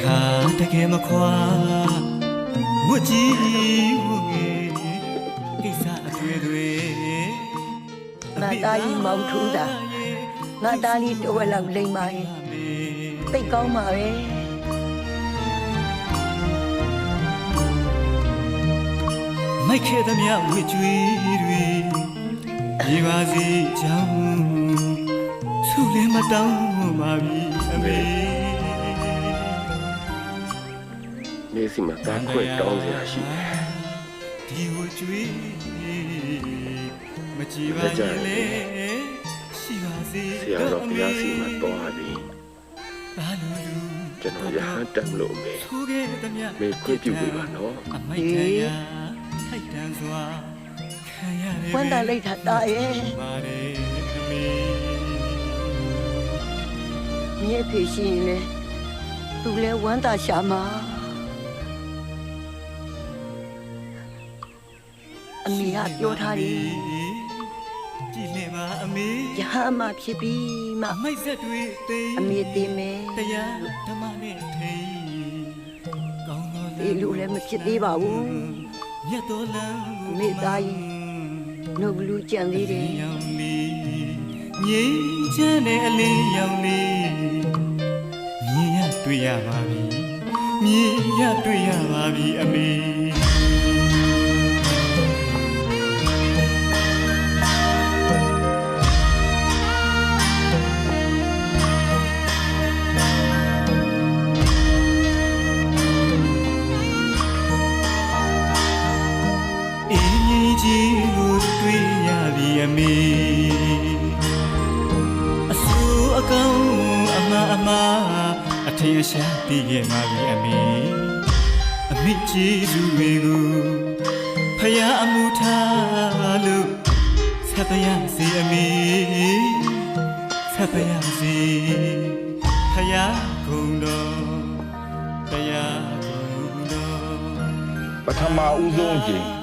ขาตะแกมาควาหัวจีหัวเงกิสาด้วยငါသားကြီးမောင်ထူးတာငါသားလေးတဝက်လောက်လိမ့်ပါရဲ့သိတ်ကောင်းပါပဲမိုက်ခဲ့သမျှဝေကျွေးတွေဒီပါစီကြောင်းသူ့လည်းမတောင်းပါပြီအမေနေစီမှာတားခွဲတောင်းစရာရှိတယ်ဒီဝေကျွေးမကြည့်ပါနဲ့လေရှိပါစေဆရာတော်ဘုရားစီမှာတော်ပြီကျွန်တော်ရဟန်းတက်လို့မေခွင့်ပြုပေးပါနော်အမိုက်ခံရထိုက်တန်စွာခံရဝမ်းသာလိုက်တာတာရဲ့မြေဖေရှိရင်လေသူလဲဝမ်းသာရှာမှာအမေကပြောထားတယ်ကြည်လင်ပါအမေရဟမဖြစ်ပြီးမှမိုက်ဆက်တွေသိအမေသိမယ်တရားဓမ္မနဲ့ထိန်ကောင်းတော်လေလူလည်းမဖြစ်သေးပါဘူးမြတ်တော်လမ်းမိသားကြီးနှုတ်လူကြံသေးတယ်ရောင်လေးငြိမ်းချမ်းတဲ့အလင်းရောင်လေးမြင်ရတွေ့ရပါပြီမြင်ရတွေ့ရပါပြီအမေကြီးကိုတွေ့ရပြီအမေအဆူအကောင်အမအထင်ရှားသိခဲ့ပါပြီအမေအမိကြီးစုတွေကိုဖယားအမှုထားလို့ဆက်ပြရစီအမေဆက်ပြရစီဖယားကုန်တော်တရားကုန်တော်ပထမဦးဆုံးအကြိမ်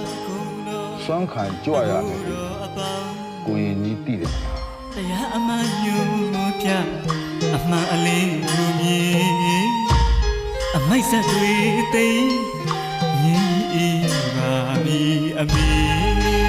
စွမ်းခံကြွရမယ်ကိုရင်ကြီးတည်တယ်တရားအမှန်ညူပြအမှန်အလေးလူမြင်အမိုက်ဆက်တွေသိငြိမ်အေးပါပြီအမေ